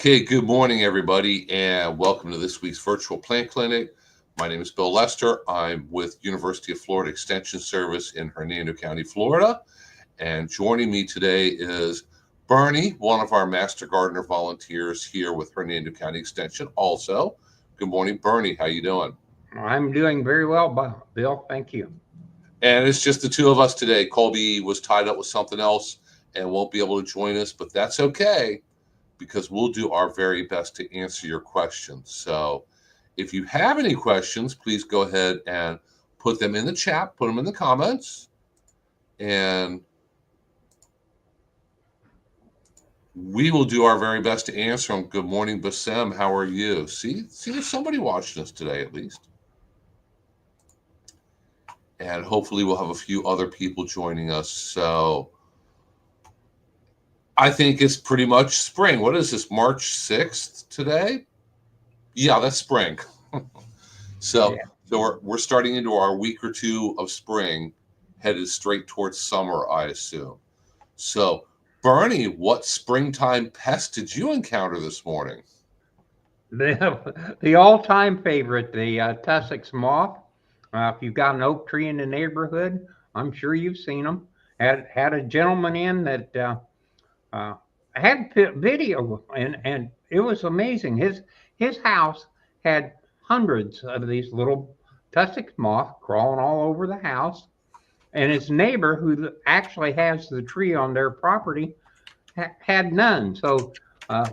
Okay, good morning, everybody, and welcome to this week's virtual plant clinic. My name is Bill Lester. I'm with University of Florida Extension Service in Hernando County, Florida. And joining me today is Bernie, one of our Master Gardener volunteers here with Hernando County Extension also. Good morning, Bernie. How you doing? I'm doing very well, Bill. Thank you. And it's just the two of us today. Colby was tied up with something else and won't be able to join us, but that's okay because we'll do our very best to answer your questions. So if you have any questions, please go ahead and put them in the chat, put them in the comments, and we will do our very best to answer them. Good morning, Bassem. How are you? See, there's somebody watching us today at least. And hopefully we'll have a few other people joining us. So I think it's pretty much spring. What is this, March 6th today? Yeah, that's spring. So we're starting into our week or two of spring, headed straight towards summer, I assume. So, Bernie, what springtime pest did you encounter this morning? The all-time favorite, the Tussock's moth. If you've got an oak tree in the neighborhood, I'm sure you've seen them. Had a gentleman in that had video, and it was amazing. His house had hundreds of these little tussock moth crawling all over the house, and his neighbor, who actually has the tree on their property, had none. So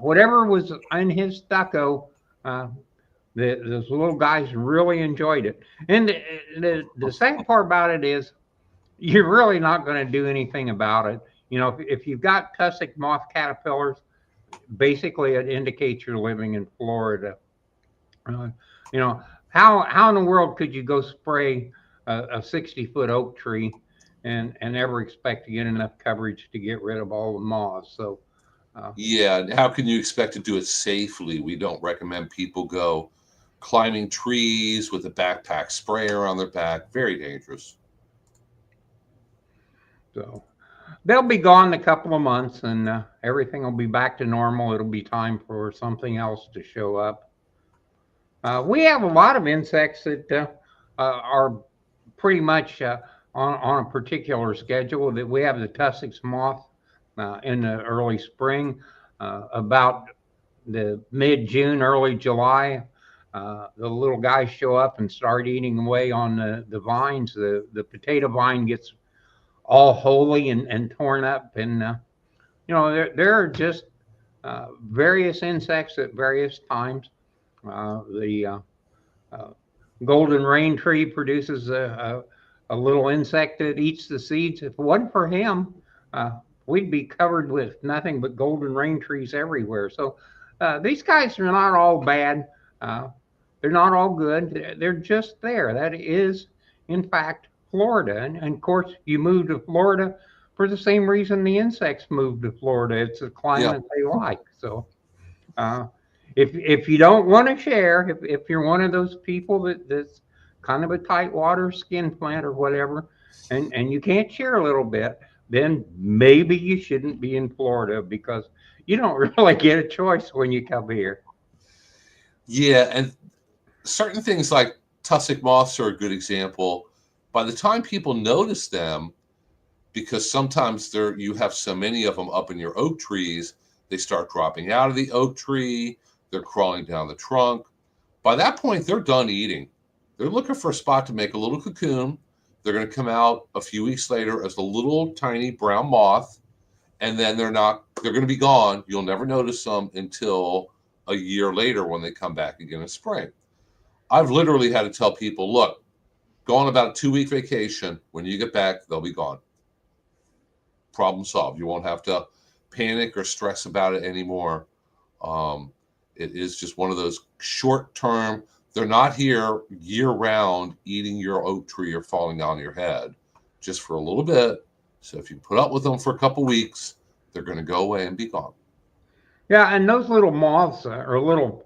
whatever was in his stucco, those little guys really enjoyed it. And the sad part about it is you're really not going to do anything about it. You know, if you've got tussock moth caterpillars, basically it indicates you're living in Florida. You know, how in the world could you go spray a 60-foot oak tree and ever expect to get enough coverage to get rid of all the moths? So yeah, and how can you expect to do it safely? We don't recommend people go climbing trees with a backpack sprayer on their back. Very dangerous. So they'll be gone in a couple of months, and everything will be back to normal. It'll be time for something else to show up. We have a lot of insects that are pretty much on a particular schedule. That we have the Tussock's moth in the early spring, about the mid-June, early July. The little guys show up and start eating away on the vines. The potato vine gets all holy and torn up, and there are just various insects at various times. The golden rain tree produces a little insect that eats the seeds. If it wasn't for him, we'd be covered with nothing but golden rain trees everywhere. So these guys are not all bad. They're not all good. They're just there. That is, in fact, Florida. And of course, you move to Florida for the same reason the insects move to Florida. It's a climate they like. So if you don't want to share, if you're one of those people that's kind of a tight water skin plant or whatever, and you can't share a little bit, then maybe you shouldn't be in Florida because you don't really get a choice when you come here. Yeah, and certain things like tussock moths are a good example. By the time people notice them, because sometimes you have so many of them up in your oak trees, they start dropping out of the oak tree, they're crawling down the trunk. By that point, they're done eating. They're looking for a spot to make a little cocoon. They're going to come out a few weeks later as a little tiny brown moth, and then they're going to be gone. You'll never notice them until a year later when they come back again in spring. I've literally had to tell people, look, go on about a 2-week vacation. When you get back, they'll be gone. Problem solved. You won't have to panic or stress about it anymore. It is just one of those short-term, they're not here year-round eating your oak tree or falling on your head, just for a little bit. So if you put up with them for a couple weeks, they're going to go away and be gone. Yeah, and those little moths or little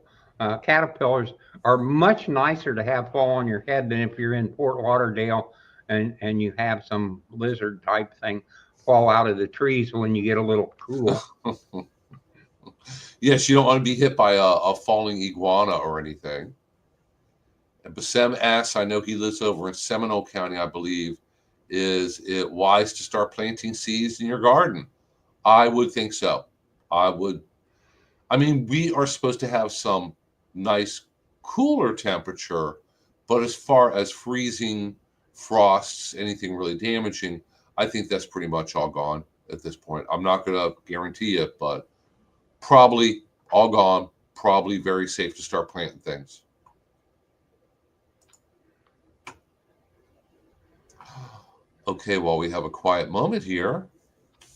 caterpillars are much nicer to have fall on your head than if you're in Fort Lauderdale and you have some lizard type thing fall out of the trees when you get a little cool. Yes, you don't want to be hit by a falling iguana or anything. And Bassem asks, I know he lives over in Seminole County, I believe. Is it wise to start planting seeds in your garden? I would think so. I would. I mean, we are supposed to have some nice cooler temperature, but as far as freezing, frosts, anything really damaging, I think that's pretty much all gone at this point. I'm not going to guarantee it, but probably all gone. Probably very safe to start planting things. Okay, while we have a quiet moment here,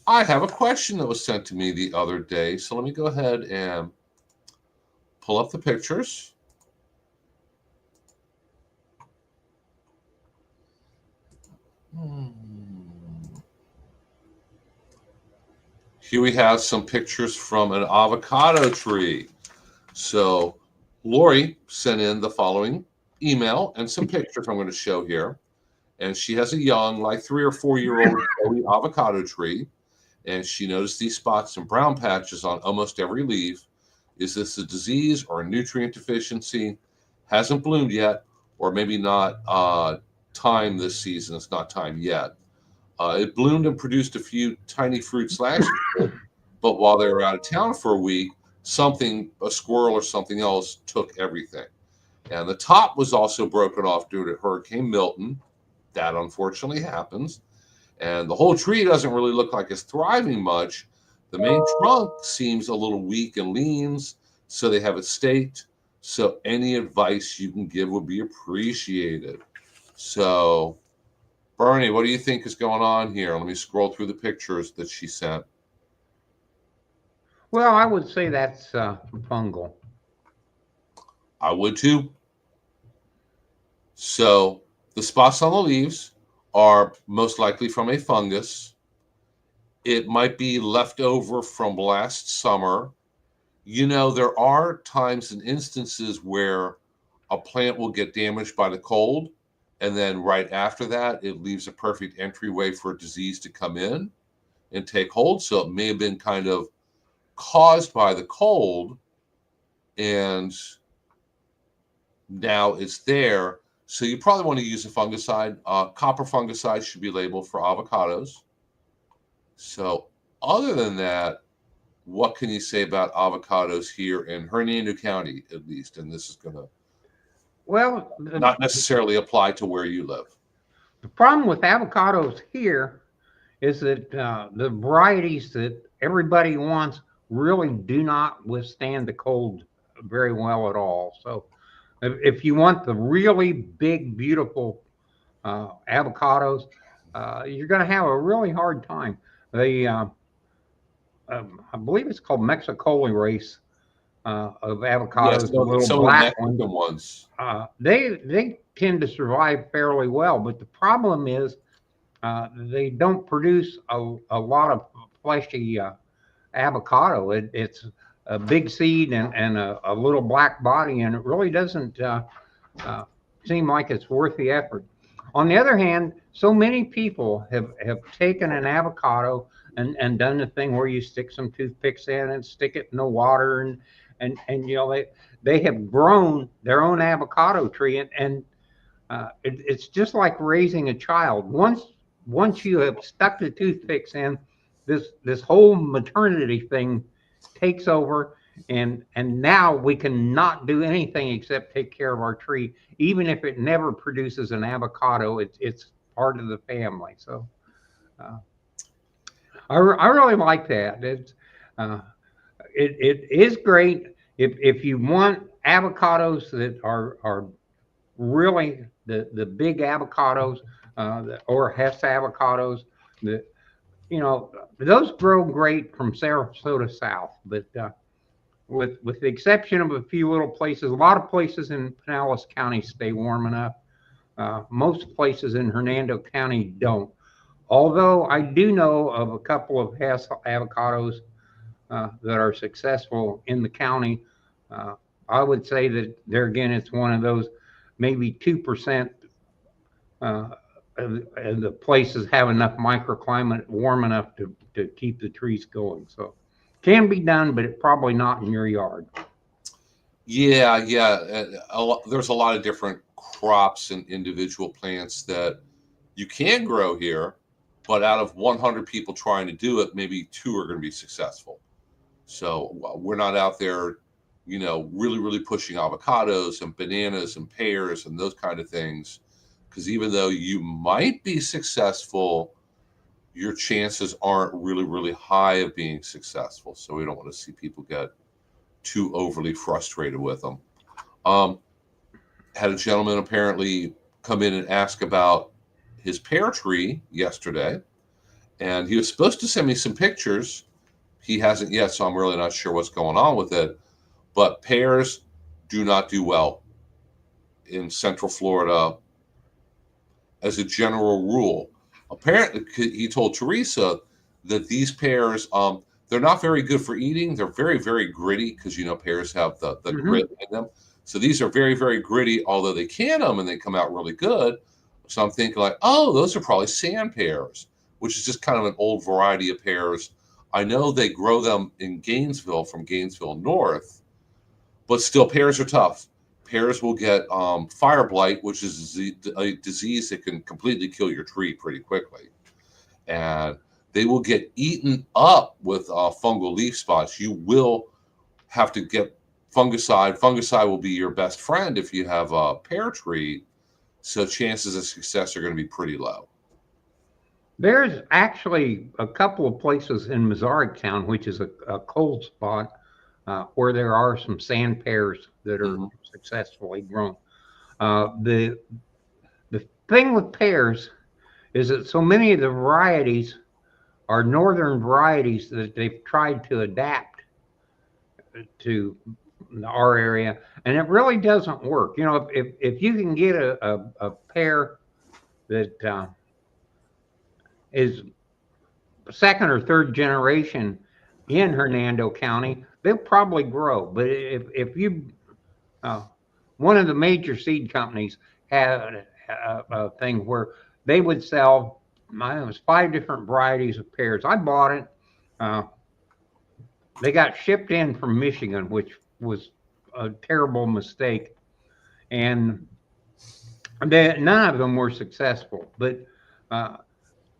I have a question that was sent to me the other day. So let me go ahead and pull up the pictures. Here we have some pictures from an avocado tree. So Lori sent in the following email and some pictures I'm going to show here. And she has a young, like 3 or 4 year old avocado tree. And she noticed these spots and brown patches on almost every leaf. Is this a disease or a nutrient deficiency? Hasn't bloomed yet, or maybe not time this season. It's not time yet. It bloomed and produced a few tiny fruits last year, but while they were out of town for a week, a squirrel or something else, took everything. And the top was also broken off due to Hurricane Milton. That unfortunately happens. And the whole tree doesn't really look like it's thriving much. The main trunk seems a little weak and leans, so they have it staked. So any advice you can give would be appreciated. So, Bernie, what do you think is going on here? Let me scroll through the pictures that she sent. Well, I would say that's fungal. I would too. So the spots on the leaves are most likely from a fungus. It might be left over from last summer. There are times and instances where a plant will get damaged by the cold, and then right after that, it leaves a perfect entryway for a disease to come in and take hold. So it may have been kind of caused by the cold, and now it's there. So you probably want to use a fungicide. Copper fungicide should be labeled for avocados. So other than that, what can you say about avocados here in Hernando County, at least? And this is going to Well, not necessarily apply to where you live. the problem with avocados here is that the varieties that everybody wants really do not withstand the cold very well at all. So if you want the really big, beautiful avocados, you're going to have a really hard time. They, I believe it's called Mexicola race of Yes, avocados, the little some of the black ones. Mexican ones. They tend to survive fairly well, but the problem is they don't produce a lot of fleshy avocado. It's a big seed and a little black body, and it really doesn't uh, seem like it's worth the effort. On the other hand, so many people have taken an avocado and done the thing where you stick some toothpicks in and stick it in the water and they have grown their own avocado tree and it's just like raising a child. Once you have stuck the toothpicks in, this whole maternity thing takes over, and now we cannot do anything except take care of our tree, even if it never produces an avocado. It's part of the family. So uh, I really like that. Uh, it is great if you want avocados that are really the big avocados or Hess avocados. The those grow great from Sarasota south, but with the exception of a few little places, a lot of places in Pinellas County stay warm enough. Most places in Hernando County don't. Although I do know of a couple of Hess avocados that are successful in the county. Uh, I would say that there again, it's one of those maybe 2% uh, of the places have enough microclimate warm enough to keep the trees going. So Can be done, but it probably not in your yard. Yeah, yeah. There's a lot of different crops and individual plants that you can grow here, but out of 100 people trying to do it, maybe two are going to be successful. So we're not out there, really, really pushing avocados and bananas and pears and those kind of things. Because even though you might be successful, your chances aren't really, really high of being successful. So we don't want to see people get too overly frustrated with them. Um, had a gentleman apparently come in and ask about his pear tree yesterday, and he was supposed to send me some pictures. He hasn't yet, so I'm really not sure what's going on with it. But pears do not do well in Central Florida as a general rule. Apparently, he told Teresa that these pears, they're not very good for eating. They're very, very gritty because pears have the grit in them. So these are very, very gritty, although they can them and they come out really good. So I'm thinking like, oh, those are probably sand pears, which is just kind of an old variety of pears. I know they grow them in Gainesville from Gainesville North, but still pears are tough. Pears will get fire blight, which is a disease that can completely kill your tree pretty quickly. And they will get eaten up with fungal leaf spots. You will have to get fungicide. Fungicide will be your best friend if you have a pear tree. So chances of success are going to be pretty low. There's actually a couple of places in Town, which is a cold spot, where there are some sand pears that are successfully grown. The thing with pears is that so many of the varieties are northern varieties that they've tried to adapt to our area, and it really doesn't work. If you can get a pear that is second or third generation in Hernando County, they'll probably grow. But if you, one of the major seed companies had a thing where they would sell, it was 5 different varieties of pears. I bought it. They got shipped in from Michigan, which was a terrible mistake. And none of them were successful. But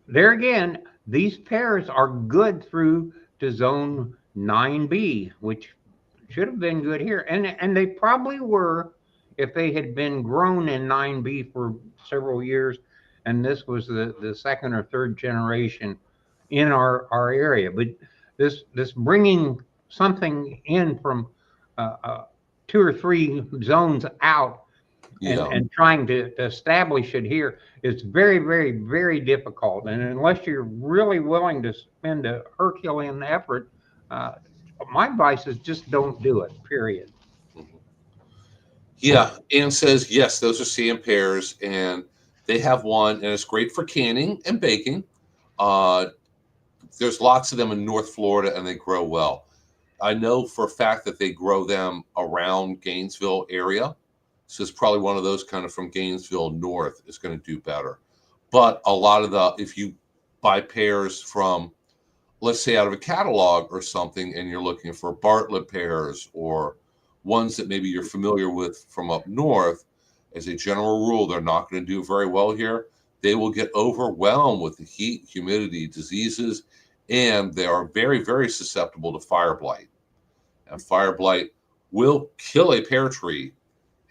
there again, these pears are good through to zone 9B, which should have been good here. And they probably were if they had been grown in 9B for several years. And this was the second or third generation in our area. But this bringing something in from 2 or 3 zones out and trying to establish it here is very, very, very difficult. And unless you're really willing to spend a Herculean effort, my advice is just don't do it, period. Yeah, Ann says, yes, those are sand pears, and they have one, and it's great for canning and baking. There's lots of them in North Florida, and they grow well. I know for a fact that they grow them around Gainesville area. So it's probably one of those kind of from Gainesville North is going to do better. But a lot of if you buy pears from, let's say, out of a catalog or something, and you're looking for Bartlett pears or ones that maybe you're familiar with from up north, as a general rule, they're not going to do very well here. They will get overwhelmed with the heat, humidity, diseases, and they are very, very susceptible to fire blight. And fire blight will kill a pear tree.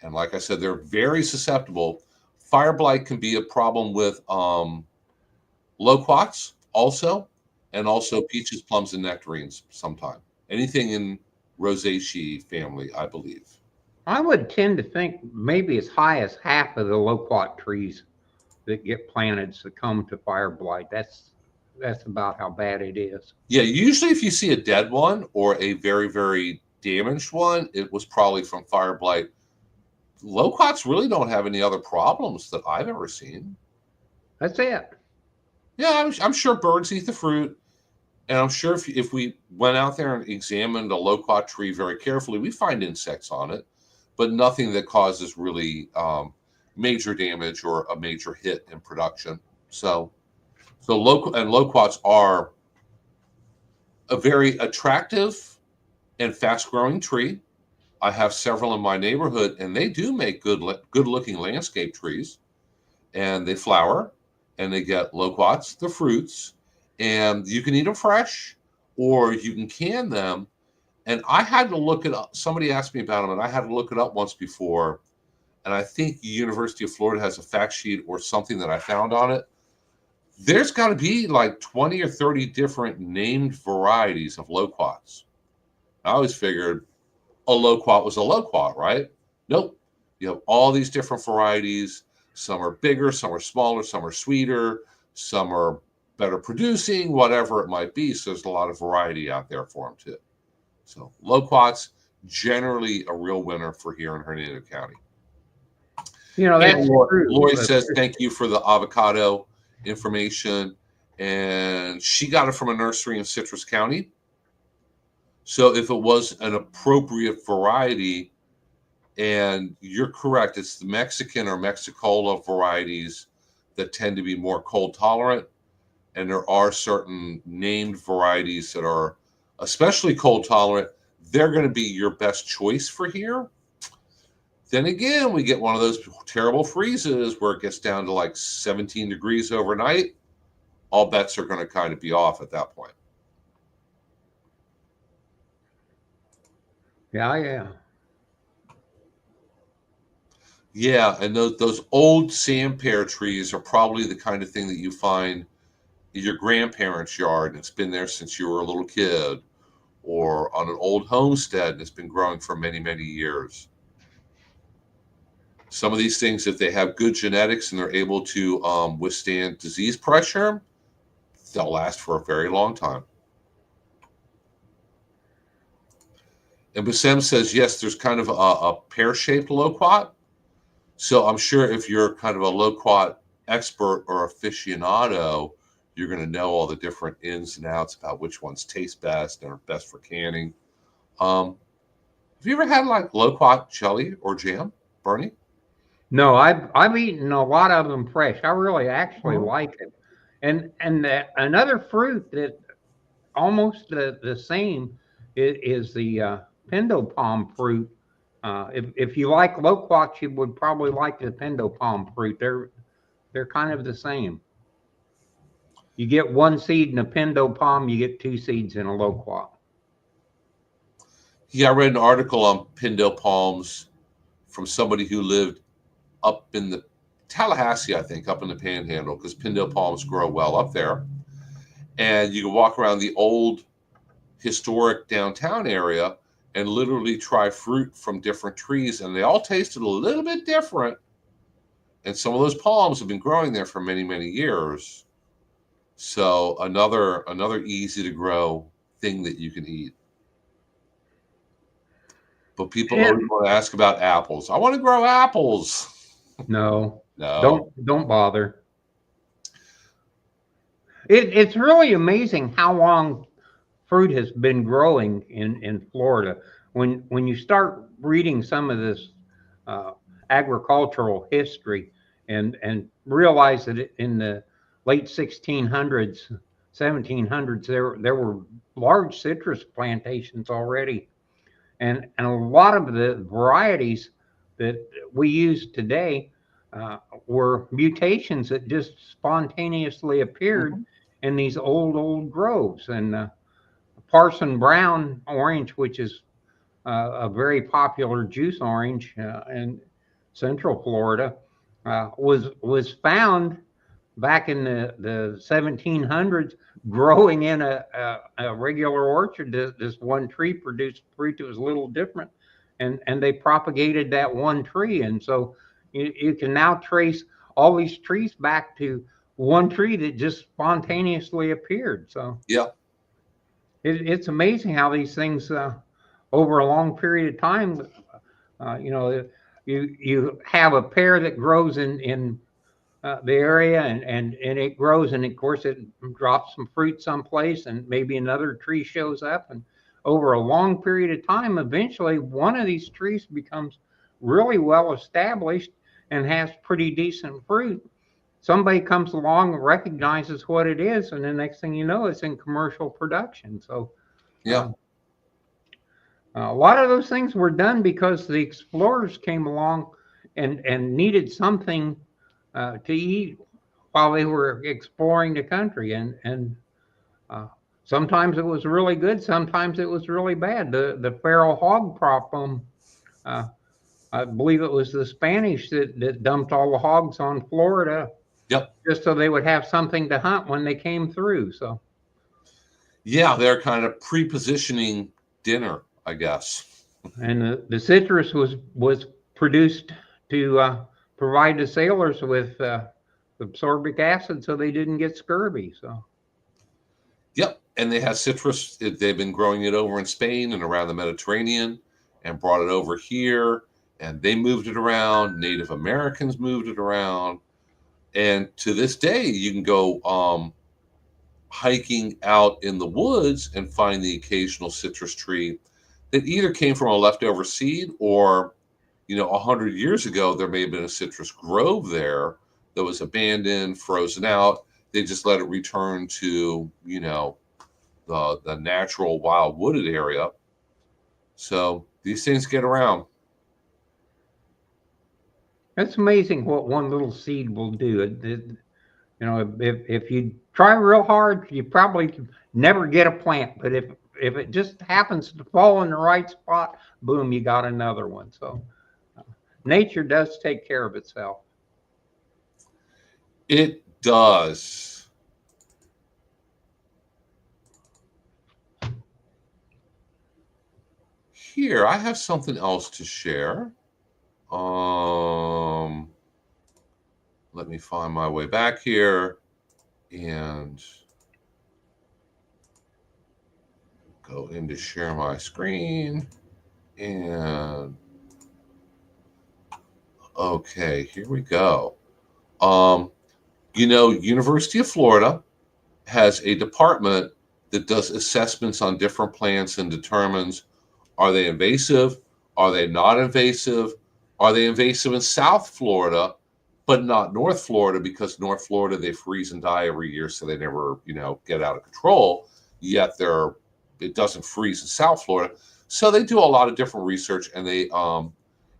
And like I said, they're very susceptible. Fire blight can be a problem with loquats also, and also peaches, plums, and nectarines sometime. Anything in Rosaceae family, I believe. I would tend to think maybe as high as half of the loquat trees that get planted succumb to fire blight. That's about how bad it is. Yeah, usually if you see a dead one or a very, very damaged one, it was probably from fire blight. Loquats really don't have any other problems that I've ever seen. That's it. Yeah, I'm sure birds eat the fruit. And I'm sure if we went out there and examined a loquat tree very carefully, we find insects on it, but nothing that causes really major damage or a major hit in production. So loquats are a very attractive and fast growing tree. I have several in my neighborhood, and they do make good looking landscape trees, and they flower, and they get loquats, the fruits, and you can eat them fresh, or you can them. And I had to look it up. Somebody asked me about them, and I had to look it up once before. And I think University of Florida has a fact sheet or something that I found on it. There's got to be like 20 or 30 different named varieties of loquats. I always figured a loquat was a loquat, right? Nope. You have all these different varieties. Some are bigger, some are smaller, some are sweeter, some are better producing, whatever it might be. So there's a lot of variety out there for them too. So loquats, generally a real winner for here in Hernando County. That's And true. Lori says, thank you for the avocado information. And she got it from a nursery in Citrus County. So if it was an appropriate variety, and you're correct, it's the Mexican or Mexicola varieties that tend to be more cold tolerant. And there are certain named varieties that are especially cold tolerant. They're going to be your best choice for here. Then again, we get one of those terrible freezes where it gets down to like 17 degrees overnight. All bets are going to kind of be off at that point. Yeah. Yeah, and those old sand pear trees are probably the kind of thing that you find in your grandparents' yard, and it's been there since you were a little kid, or on an old homestead, and it's been growing for many, many years. Some of these things, if they have good genetics and they're able to withstand disease pressure, they'll last for a very long time. And Bassem says, yes, there's kind of a pear-shaped loquat. So I'm sure if you're kind of a loquat expert or aficionado, you're going to know all the different ins and outs about which ones taste best and are best for canning. Have you ever had like loquat jelly or jam, Bernie? No, I've eaten a lot of them fresh. I really actually like it. And another fruit that almost the same is the pindo palm fruit. If you like loquats, you would probably like the pindo palm fruit. They're kind of the same. You get one seed in a pindo palm, you get two seeds in a loquat. Yeah, I read an article on pindo palms from somebody who lived up in the Tallahassee, I think, up in the Panhandle, because pindo palms grow well up there. And you can walk around the old historic downtown area and literally try fruit from different trees, and they all tasted a little bit different. And some of those palms have been growing there for many, many years. So another easy to grow thing that you can eat. But people always want to ask about apples. I want to grow apples. No, No. don't bother. It's really amazing how long fruit has been growing in Florida. When you start reading some of this uh, agricultural history and realize that in the late 1600s, 1700s, there were large citrus plantations already, and a lot of the varieties that we use today were mutations that just spontaneously appeared in these old groves. And Parson Brown orange, which is a very popular juice orange in Central Florida, was found back in the 1700s growing in a regular orchard. This one tree produced fruit that was a little different, and they propagated that one tree. And so you can now trace all these trees back to one tree that just spontaneously appeared. So Yeah. it's amazing how these things over a long period of time, you have a pear that grows in the area, and it grows, and of course it drops some fruit someplace, and maybe another tree shows up, and over a long period of time, eventually one of these trees becomes really well established and has pretty decent fruit. Somebody comes along and recognizes what it is, and the next thing you know, it's in commercial production. So Yeah. A lot of those things were done because the explorers came along and needed something to eat while they were exploring the country, and uh, sometimes it was really good, sometimes it was really bad. The feral hog problem. Uh, I believe it was the Spanish that dumped all the hogs on Florida Yep. just so they would have something to hunt when they came through. So, Yeah, they're kind of pre-positioning dinner, I guess. and the citrus was produced to provide the sailors with absorbic acid so they didn't get scurvy. So, Yep. And they had citrus. They've been growing it over in Spain and around the Mediterranean and brought it over here. And they moved it around. Native Americans moved it around. And to this day, you can go hiking out in the woods and find the occasional citrus tree that either came from a leftover seed or, 100 years ago, there may have been a citrus grove there that was abandoned, frozen out. They just let it return to, the natural wild wooded area. So these things get around. it's amazing what one little seed will do. If you try real hard, you probably never get a plant. But if it just happens to fall in the right spot, boom, you got another one. So nature does take care of itself. It does. Here, I have something else to share. Um, Let me find my way back here and go into share my screen. And okay, here we go. Um, University of Florida has a department that does assessments on different plants and determines, are they invasive? Are they not invasive? Are they invasive in South Florida, but not North Florida? Because North Florida, they freeze and die every year, so they never, get out of control. Yet it doesn't freeze in South Florida. So they do a lot of different research, and they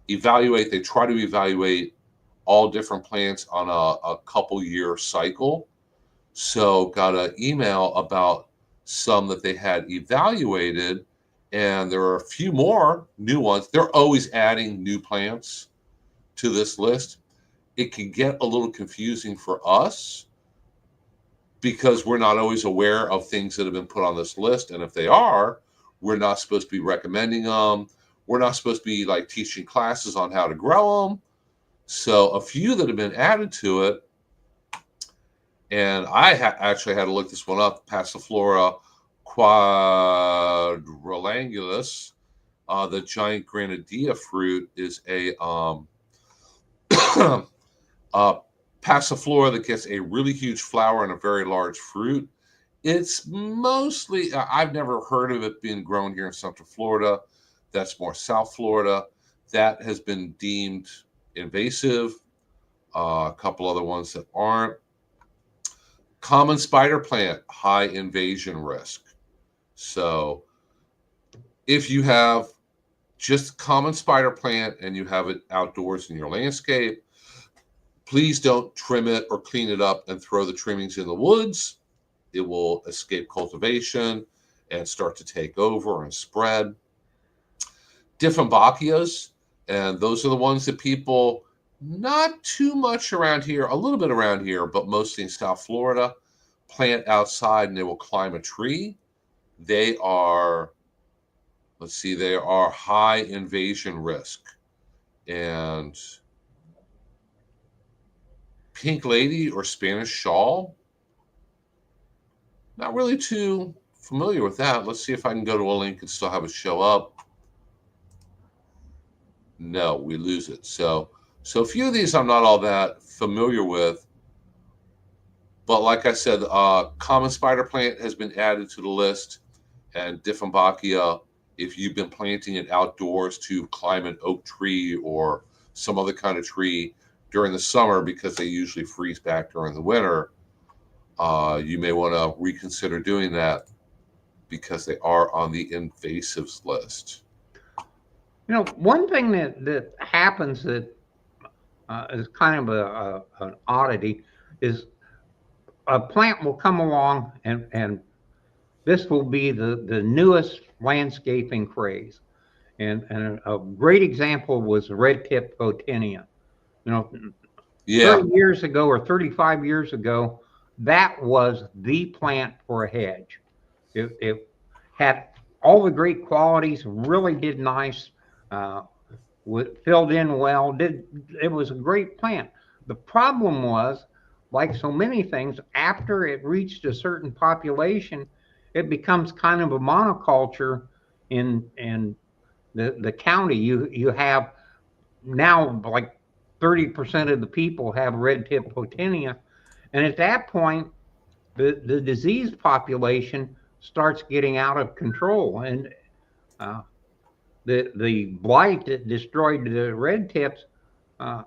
evaluate. They try to evaluate all different plants on a couple year cycle. So got an email about some that they had evaluated, and there are a few more new ones. They're always adding new plants to this list. It can get a little confusing for us because we're not always aware of things that have been put on this list. And if they are, we're not supposed to be recommending them. We're not supposed to be like teaching classes on how to grow them. So a few that have been added to it, and I actually had to look this one up, Passiflora quadriangulus. The giant granadilla fruit is a Passiflora that gets a really huge flower and a very large fruit. It's mostly, I've never heard of it being grown here in Central Florida. That's more South Florida. That has been deemed invasive. A couple other ones that aren't. Common spider plant, high invasion risk. So if you have just common spider plant and you have it outdoors in your landscape, please don't trim it or clean it up and throw the trimmings in the woods. It will escape cultivation and start to take over and spread. Dieffenbachias, and those are the ones that people, not too much around here, a little bit around here, but mostly in South Florida, plant outside and they will climb a tree. They are, they are high invasion risk. And pink lady or Spanish shawl, not really too familiar with that. Let's see if I can go to a link and still have it show up. No, we lose it. So a few of these I'm not all that familiar with. But like I said, common spider plant has been added to the list, and Dieffenbachia, if you've been planting it outdoors to climb an oak tree or some other kind of tree during the summer, because they usually freeze back during the winter, you may want to reconsider doing that. because they are on the invasives list. One thing that happens that is kind of an oddity is a plant will come along and this will be the newest landscaping craze. And a great example was red tip photinia. You know, Yeah, 30 years ago or 35 years ago, that was the plant for a hedge. It had all the great qualities, really did nice, uh, filled in well. It was a great plant. The problem was, like so many things, after it reached a certain population, it becomes kind of a monoculture in the county. You have now like 30% of the people have red tip photinia, and at that point, the disease population starts getting out of control, and uh, the blight that destroyed the red tips uh,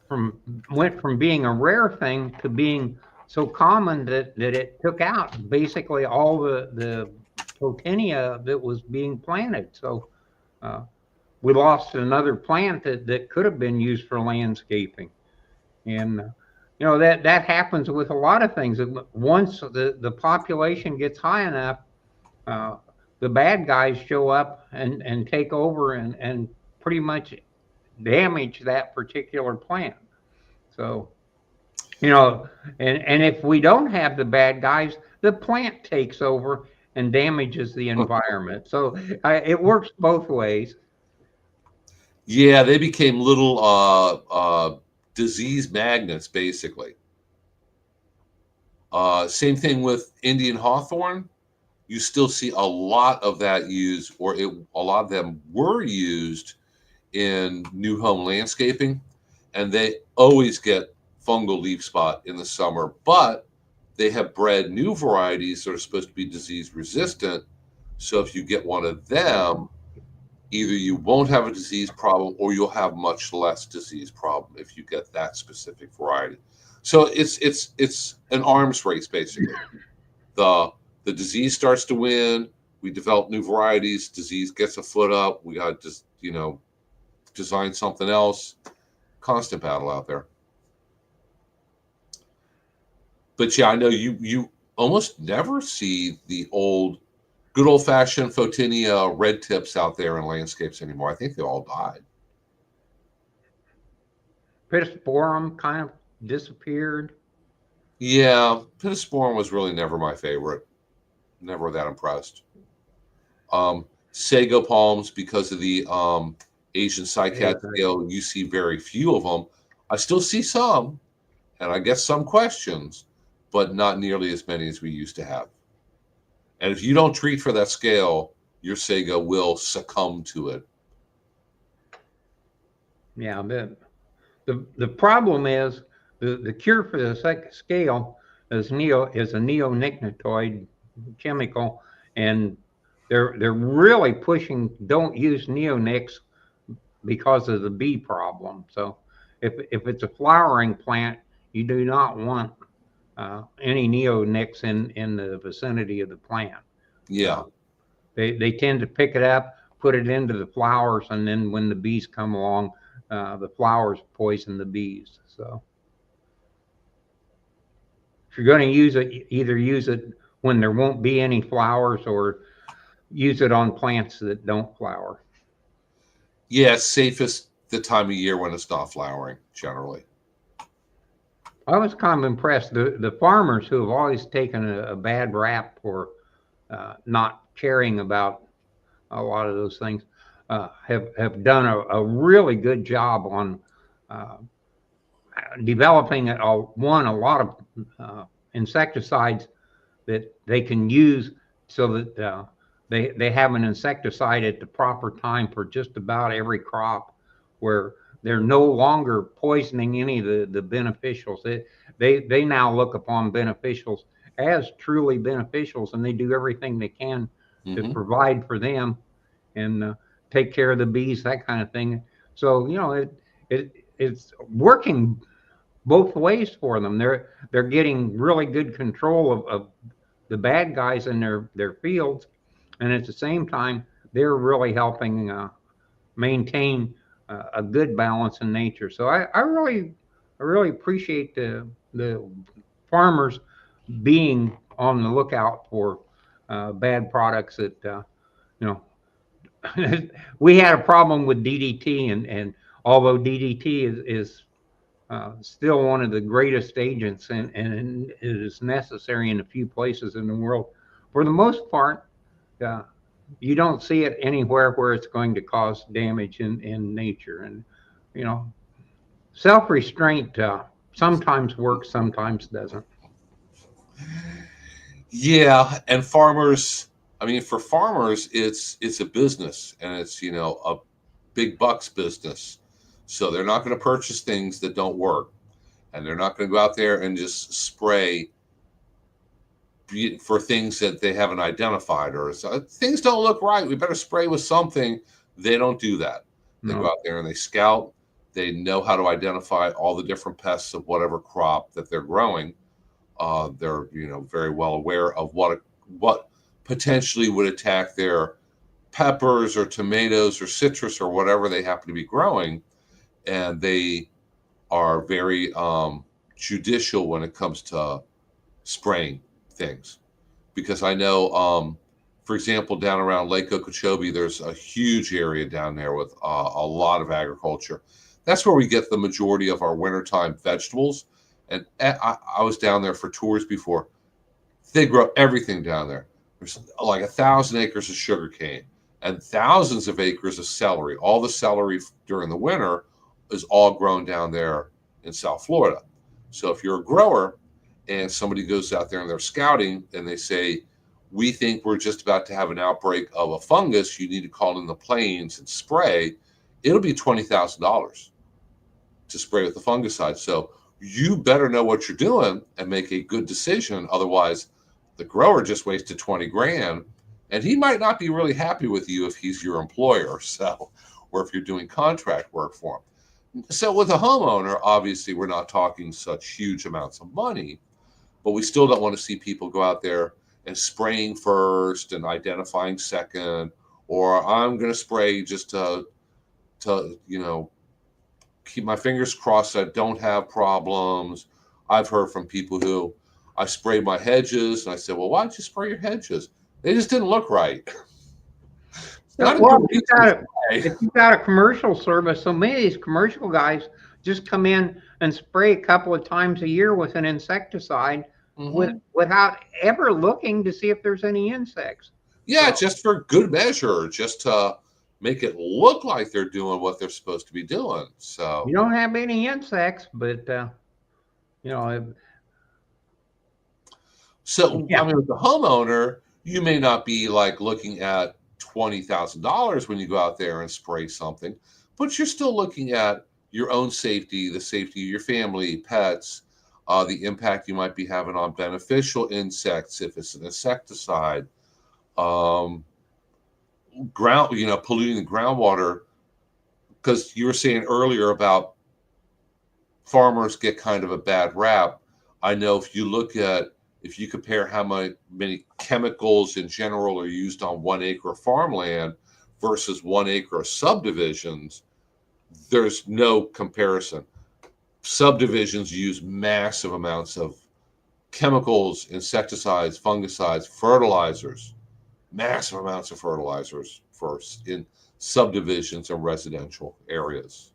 from went from being a rare thing to being so common that it took out basically all the photinia that was being planted. So uh, we lost another plant that could have been used for landscaping. And that happens with a lot of things. Once the population gets high enough, uh, the bad guys show up and take over and pretty much damage that particular plant. So, you know, and if we don't have the bad guys, the plant takes over and damages the environment. So it works both ways. yeah, they became little disease magnets, basically. Same thing with Indian hawthorn. You still see a lot of that used, a lot of them were used in new home landscaping, and they always get fungal leaf spot in the summer. But they have bred new varieties that are supposed to be disease resistant. So if you get one of them, either you won't have a disease problem or you'll have much less disease problem if you get that specific variety. So it's an arms race basically. The disease starts to win. We develop new varieties. Disease gets a foot up. We got to just design something else. Constant battle out there. But yeah, I know you almost never see the good old fashioned photinia red tips out there in landscapes anymore. I think they all died. Pittosporum kind of disappeared. Yeah, pittosporum was really never my favorite. Never that impressed. Sago palms, because of the Asian cycad scale, you see very few of them. I still see some, and I get some questions, but not nearly as many as we used to have. And if you don't treat for that scale, your sago will succumb to it. Yeah, the problem is the cure for the scale is a neonicotinoid chemical, and they're really pushing don't use neonics because of the bee problem. So if it's a flowering plant, you do not want any neonics in the vicinity of the plant. Yeah. They tend to pick it up, put it into the flowers, and then when the bees come along, the flowers poison the bees. So if you're going to use it, either use it when there won't be any flowers or use it on plants that don't flower. Yeah, it's safest the time of year when it's not flowering, generally. I was kind of impressed. The farmers who have always taken a bad rap for not caring about a lot of those things have done a really good job on uh, developing a lot of insecticides that they can use so that they have an insecticide at the proper time for just about every crop, where they're no longer poisoning any of the beneficials. They now look upon beneficials as truly beneficials, and they do everything they can to provide for them and take care of the bees, that kind of thing. So it's working both ways for them. They're getting really good control of the bad guys in their fields, and at the same time, they're really helping maintain a good balance in nature. So I really appreciate the farmers being on the lookout for bad products that you know we had a problem with DDT, and although DDT is still one of the greatest agents, and it is necessary in a few places in the world, for the most part, uh, you don't see it anywhere where it's going to cause damage in nature. And you know, self restraint sometimes works, sometimes doesn't. Yeah, and farmers, I mean, for farmers, it's a business, and it's, you know, a big bucks business. So they're not going to purchase things that don't work, and they're not going to go out there and just spray for things that they haven't identified, or so, things don't look right. We better spray with something. They don't do that. They go No. out there and they scout. They know how to identify all the different pests of whatever crop that they're growing. They're, you know, very well aware of what potentially would attack their peppers or tomatoes or citrus or whatever they happen to be growing, and they are very judicial when it comes to spraying things. Because I know, for example, down around Lake Okeechobee, there's a huge area down there with a lot of agriculture. That's where we get the majority of our wintertime vegetables. And I was down there for tours before. They grow everything down there. There's like 1,000 acres of sugarcane and thousands of acres of celery. All the celery during the winter is all grown down there in South Florida. So if you're a grower and somebody goes out there and they're scouting and they say, we think we're just about to have an outbreak of a fungus, you need to call in the planes and spray, it'll be $20,000 to spray with the fungicide. So you better know what you're doing and make a good decision. Otherwise, the grower just wasted 20 grand, and he might not be really happy with you if he's your employer. So, or if you're doing contract work for him. So with a homeowner, obviously we're not talking such huge amounts of money, but we still don't want to see people go out there and spraying first and identifying second, or I'm going to spray just to, you know, keep my fingers crossed I don't have problems. I've heard from people who I sprayed my hedges, and I said, well, why don't you spray your hedges? They just didn't look right. It's not a Well, good reason to if spray. you've got a commercial service, so many of these commercial guys just come in and spray a couple of times a year with an insecticide Hmm. without ever looking to see if there's any insects. Yeah, So just for good measure, just to make it look like they're doing what they're supposed to be doing. you So, don't have any insects, but you know, so I yeah, mean, with the homeowner, you may not be like looking at $20,000 when you go out there and spray something, but you're still looking at your own safety, the safety of your family, pets, the impact you might be having on beneficial insects if it's an insecticide, um, ground, you know, polluting the groundwater. Because you were saying earlier about farmers get kind of a bad rap. I know if you compare how many chemicals in general are used on 1 acre of farmland versus 1 acre of subdivisions, there's no comparison. Subdivisions use massive amounts of chemicals, insecticides, fungicides, fertilizers, massive amounts of fertilizers first in subdivisions and residential areas.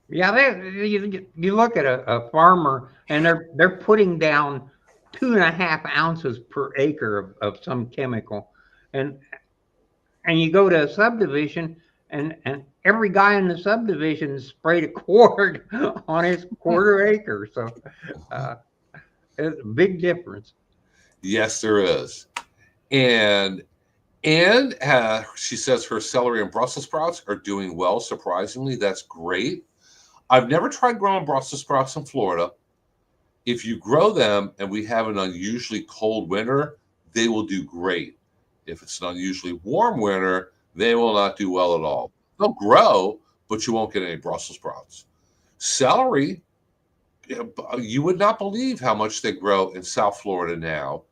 yeah. You look at a farmer and they're putting down 2.5 ounces per acre of some chemical, and you go to a subdivision and every guy in the subdivision sprayed a quart on his quarter acre. So uh, it's a big difference. Yes, there is. And she says her celery and Brussels sprouts are doing well. Surprisingly, that's great. I've never tried growing Brussels sprouts in Florida. If you grow them and we have an unusually cold winter, they will do great. If it's an unusually warm winter, they will not do well at all. They'll grow, but you won't get any Brussels sprouts. Celery, you would not believe how much they grow in South Florida now.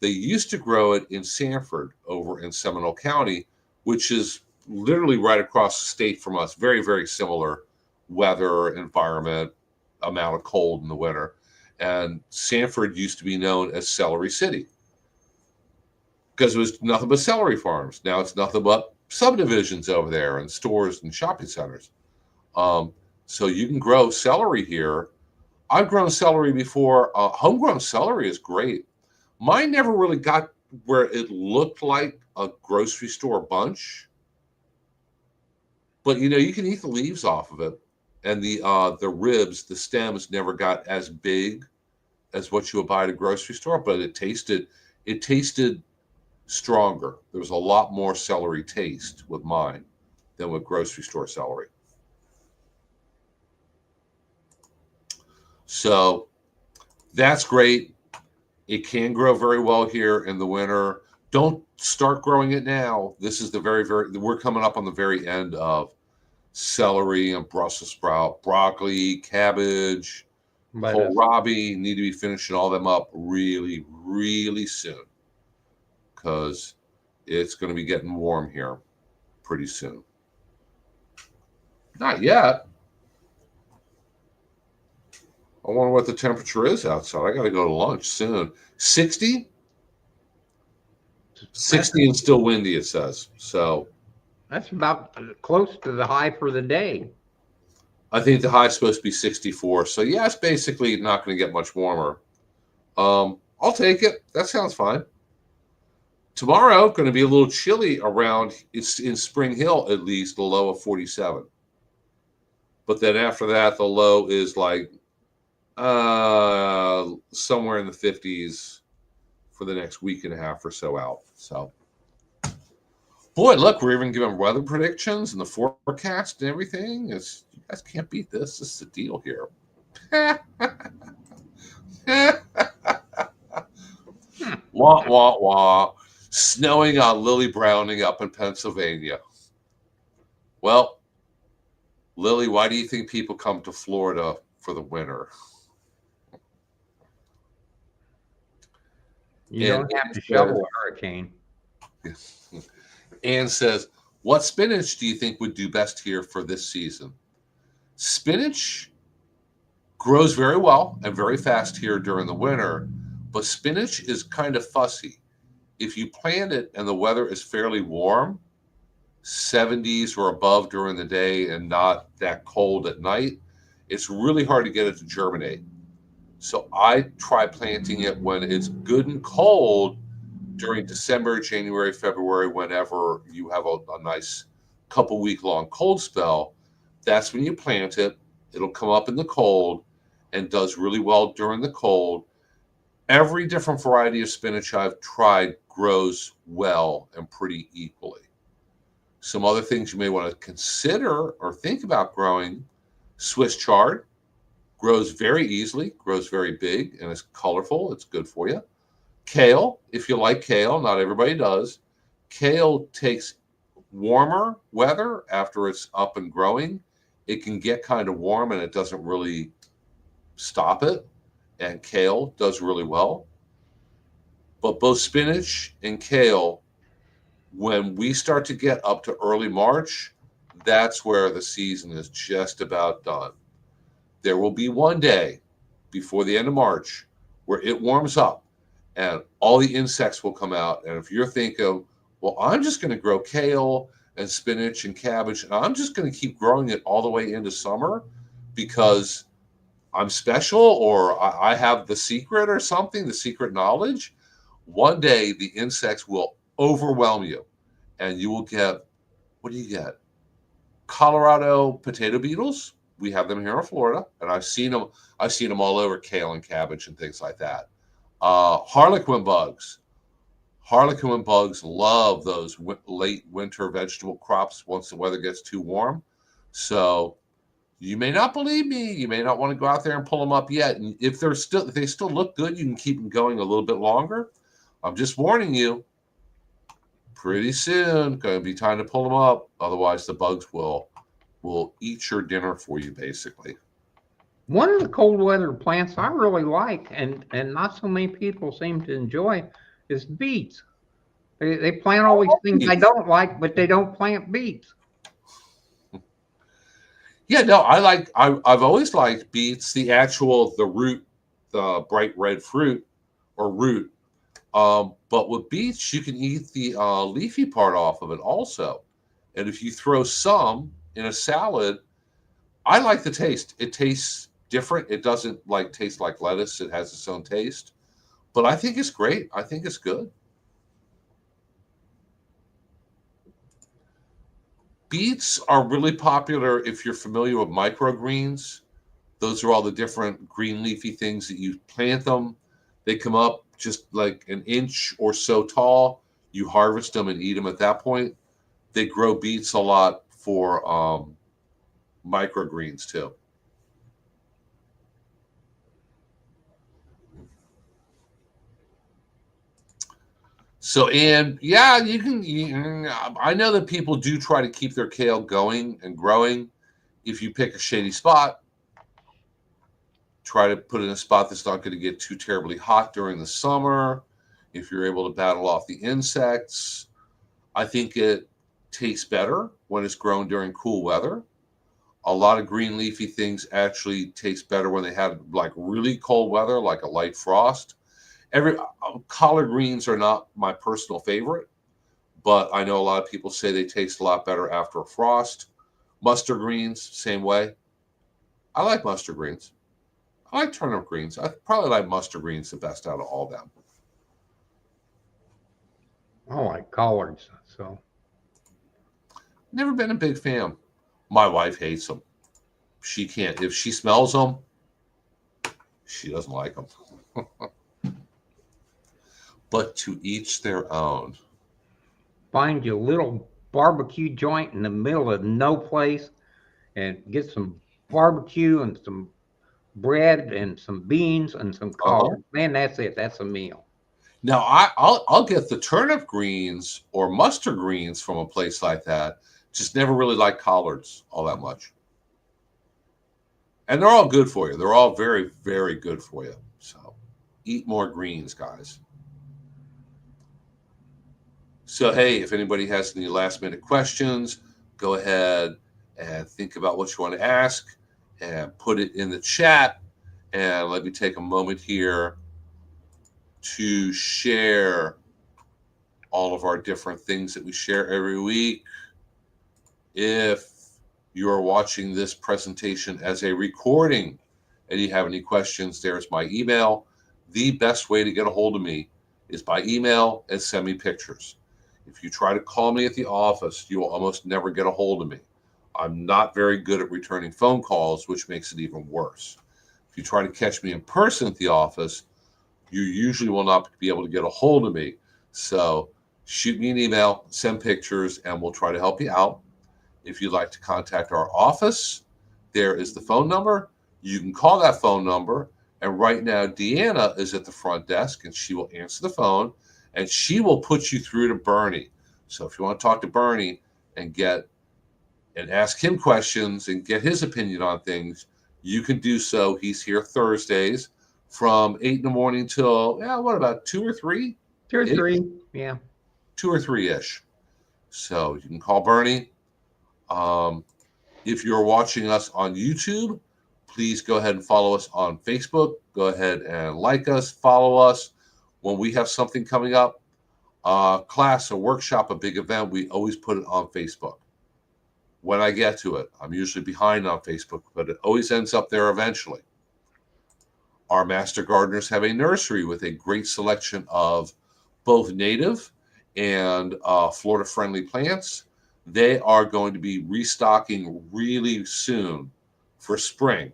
They used to grow it in Sanford over in Seminole County, which is literally right across the state from us. Very, very similar weather, environment, amount of cold in the winter. And Sanford used to be known as Celery City because it was nothing but celery farms. Now it's nothing but subdivisions over there and stores and shopping centers. Um, so you can grow celery here. I've grown celery before. Homegrown celery is great. Mine never really got where it looked like a grocery store bunch, but you can eat the leaves off of it, and the ribs, the stems never got as big as what you would buy at a grocery store, but it tasted stronger. There was a lot more celery taste with mine than with grocery store celery. So that's great. It can grow very well here in the winter. Don't start growing it now. This is the we're coming up on the very end of celery and Brussels sprout, broccoli, cabbage, Lettuce. kohlrabi. Need to be finishing all them up really, really soon because it's going to be getting warm here pretty soon. Not yet. I wonder what the temperature is outside. I got to go to lunch soon. 60? 60 and still windy, it says. So That's about close to the high for the day. I think the high is supposed to be 64. So yeah, it's basically not going to get much warmer. I'll take it. That sounds fine. Tomorrow, going to be a little chilly around, it's in Spring Hill at least, the low of 47. But then after that, the low is like somewhere in the 50s for the next week and a half or so out. So, boy, look, we're even giving weather predictions and the forecast and everything. You guys can't beat this. This is the deal here. Wah, wah, wah. Snowing on Lily Browning up in Pennsylvania. Well, Lily, why do you think people come to Florida for the winter? You don't have to shovel a hurricane. Anne says, what spinach do you think would do best here for this season? Spinach grows very well and very fast here during the winter, but spinach is kind of fussy. If you plant it and the weather is fairly warm, 70s or above during the day and not that cold at night, it's really hard to get it to germinate. So I try planting it when it's good and cold during December, January, February, whenever you have a nice couple week long cold spell. That's when you plant it. It'll come up in the cold and does really well during the cold. Every different variety of spinach I've tried grows well and pretty equally. Some other things you may want to consider or think about growing: Swiss chard grows very easily, grows very big, and it's colorful. It's good for you. Kale, if you like kale, not everybody does. Kale takes warmer weather after it's up and growing. It can get kind of warm and it doesn't really stop it. And kale does really well. But both spinach and kale, when we start to get up to early March, that's where the season is just about done. There will be one day before the end of March where it warms up and all the insects will come out. And if you're thinking, well, I'm just going to grow kale and spinach and cabbage, and I'm just going to keep growing it all the way into summer because I'm special or I have the secret or something, the secret knowledge, one day the insects will overwhelm you and you will get, what do you get? Colorado potato beetles. We have them here in Florida, and I've seen them. I've seen them all over kale and cabbage and things like that. Harlequin bugs. Harlequin bugs love those late winter vegetable crops once the weather gets too warm. So you may not believe me. You may not want to go out there and pull them up yet. And if they still look good, you can keep them going a little bit longer. I'm just warning you. Pretty soon, going to be time to pull them up. Otherwise, the bugs will eat your dinner for you, basically. One of the cold weather plants I really like and not so many people seem to enjoy is beets. They plant all these things I don't like, but they don't plant beets. Yeah, no, I've always liked beets, the root, the bright red fruit or root. But with beets, you can eat the leafy part off of it also. And if you throw some in a salad, I like the taste. It tastes different. It doesn't like taste like lettuce. It has its own taste. But I think it's great. I think it's good. Beets are really popular if you're familiar with microgreens. Those are all the different green leafy things that you plant them. They come up just like an inch or so tall. You harvest them and eat them at that point. They grow beets a lot for microgreens too. So, and yeah, I know that people do try to keep their kale going and growing. If you pick a shady spot, try to put it in a spot that's not going to get too terribly hot during the summer. If you're able to battle off the insects, I think it tastes better when it's grown during cool weather. A lot of green leafy things actually taste better when they have like really cold weather, like a light frost. Collard greens are not my personal favorite, but I know a lot of people say they taste a lot better after a frost. Mustard greens, same way. I like mustard greens. I like turnip greens. I probably like mustard greens the best out of all of them. I like collards. So Never been a big fan. My wife hates them. She can't. If she smells them, she doesn't like them. But to each their own. find you a little barbecue joint in the middle of no place and get some barbecue and some bread and some beans and some Uh-huh. collard. Man, that's it. That's a meal. Now I'll get the turnip greens or mustard greens from a place like that. Just never really like collards all that much. And they're all good for you. They're all very, very good for you. So eat more greens, guys. So hey, if anybody has any last minute questions, go ahead and think about what you want to ask and put it in the chat. And let me take a moment here to share all of our different things that we share every week. If you're watching this presentation as a recording and you have any questions, there's my email. The best way to get a hold of me is by email and send me pictures. If you try to call me at the office, you will almost never get a hold of me. I'm not very good at returning phone calls, which makes it even worse. If you try to catch me in person at the office, you usually will not be able to get a hold of me. So shoot me an email, send pictures, and we'll try to help you out. If you'd like to contact our office, there is the phone number. You can call that phone number. And right now, Deanna is at the front desk and she will answer the phone and she will put you through to Bernie. So if you want to talk to Bernie and ask him questions and get his opinion on things, you can do so. He's here Thursdays from 8 in the morning till, yeah, what about 2 or 3? 2 or 3. Yeah. 2 or 3 ish. So you can call Bernie. If you're watching us on YouTube, please go ahead and follow us on Facebook. Go ahead and like us, follow us. When we have something coming up, class, a workshop, a big event, we always put it on Facebook. When I get to it, I'm usually behind on Facebook, but it always ends up there eventually. Our master gardeners have a nursery with a great selection of both native and Florida-friendly plants. They are going to be restocking really soon for spring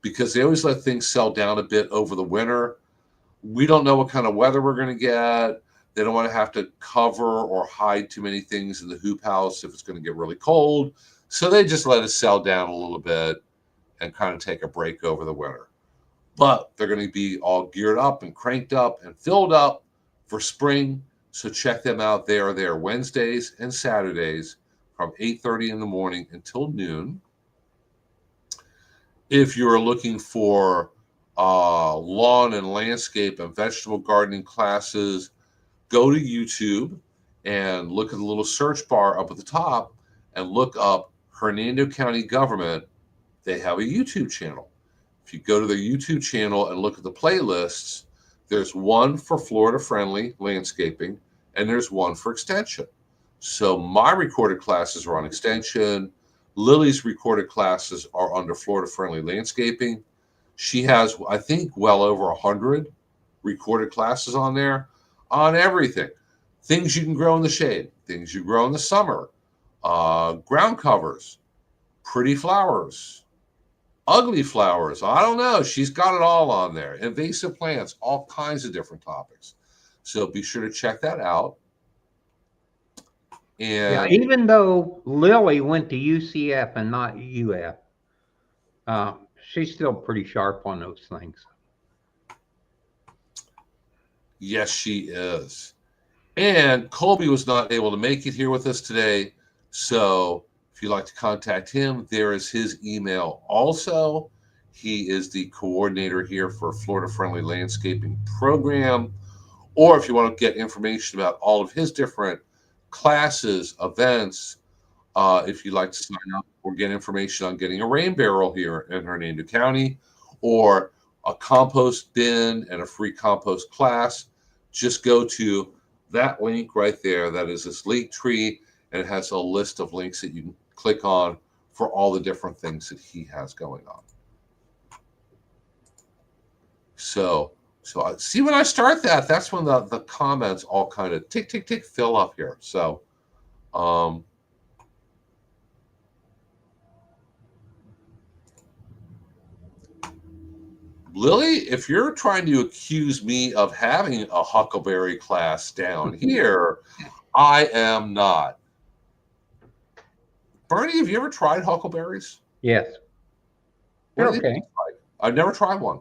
because they always let things sell down a bit over the winter. We don't know what kind of weather we're going to get. They don't want to have to cover or hide too many things in the hoop house if it's going to get really cold. So they just let it sell down a little bit and kind of take a break over the winter. But they're going to be all geared up and cranked up and filled up for spring. So check them out. They are there Wednesdays and Saturdays from 8:30 in the morning until noon. If you're looking for lawn and landscape and vegetable gardening classes, go to YouTube and look at the little search bar up at the top and look up Hernando County Government. They have a YouTube channel. If you go to their YouTube channel and look at the playlists, there's one for Florida friendly landscaping and there's one for extension. So my recorded classes are on extension. Lily's recorded classes are under Florida friendly landscaping. She has, I think, well over 100 recorded classes on there on everything. Things you can grow in the shade, things you grow in the summer, ground covers, pretty flowers, ugly flowers. I don't know. She's got it all on there. Invasive plants, all kinds of different topics. So be sure to check that out. Yeah, And even though Lily went to UCF and not UF, she's still pretty sharp on those things. yes, she is. And Colby was not able to make it here with us today. So if you'd like to contact him, there is his email also. He is the coordinator here for Florida Friendly Landscaping Program. Or if you want to get information about all of his different classes, events, if you'd like to sign up or get information on getting a rain barrel here in Hernando County, or a compost bin and a free compost class, just go to that link right there. That is this link tree, and it has a list of links that you can click on for all the different things that he has going on. So I see when I start that, that's when the comments all kind of tick, tick, tick fill up here. So, Lily, if you're trying to accuse me of having a huckleberry class down here, I am not. Bernie, have you ever tried huckleberries? Yes, What they're do they okay. taste like? I've never tried one.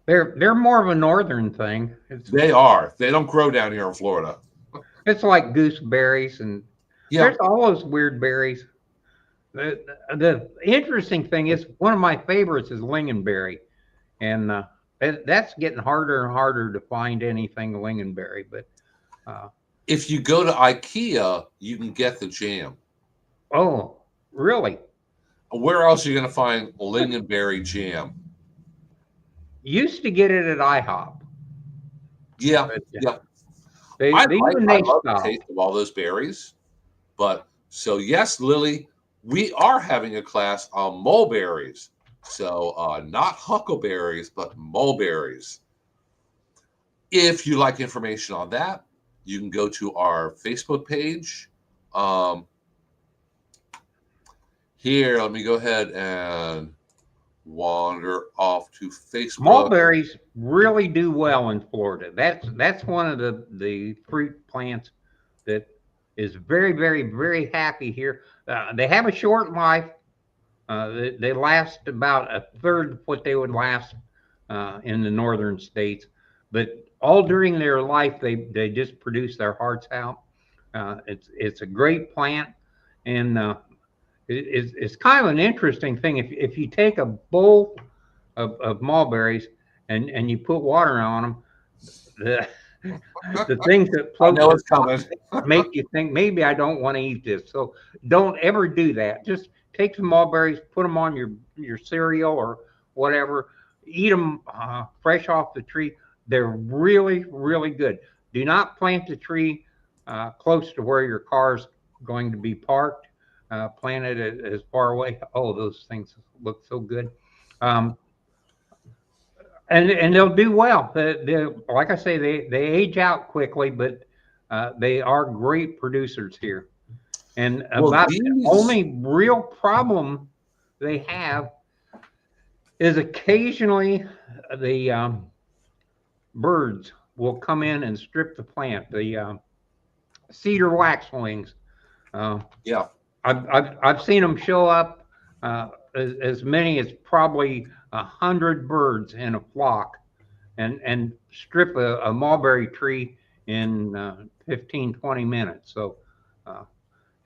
They're more of a northern thing. They are. They don't grow down here in Florida. It's like gooseberries, and Yeah. there's all those weird berries. The interesting thing is one of my favorites is lingonberry, and that's getting harder and harder to find anything lingonberry. But If you go to IKEA, you can get the jam. oh, really? Where else are you going to find lingonberry jam? Used to get it at IHOP. Yeah, But, yeah. They I even love the stopped. taste of all those berries. But so yes, Lily, we are having a class on mulberries. So not huckleberries, but mulberries. If you like information on that, you can go to our Facebook page. Here, let me go ahead and wander off to Facebook. Mulberries really do well in Florida. That's one of the fruit plants that is very, very, very happy here. They have a short life. They last about a third of what they would last in the northern states, but all during their life they just produce their hearts out. It's a great plant, and it's kind of an interesting thing. If you take a bowl of mulberries and you put water on them, the things that I float know it's coming. make you think maybe I don't want to eat this. So don't ever do that. Just take some mulberries, put them on your cereal or whatever. Eat them fresh off the tree. They're really, really good. Do not plant the tree close to where your car's going to be parked. Plant it as far away. Oh, those things look so good. And they'll do well. Like I say, they age out quickly, but they are great producers here. And Well, about the only real problem they have is occasionally the birds will come in and strip the plant. The cedar waxwings. Yeah. I've seen them show up as many as probably 100 birds in a flock, and strip a mulberry tree in 15, 20 minutes. So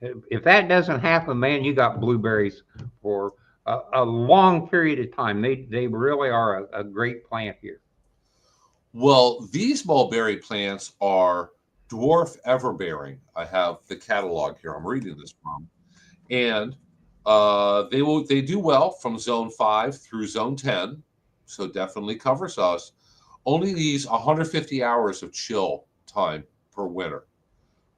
if that doesn't happen, man, you got blueberries for a long period of time. They really are a great plant here. Well, these mulberry plants are dwarf everbearing. I have the catalog here. I'm reading this from, and they do well from zone 5 through zone 10, so definitely covers us. Only needs 150 hours of chill time per winter,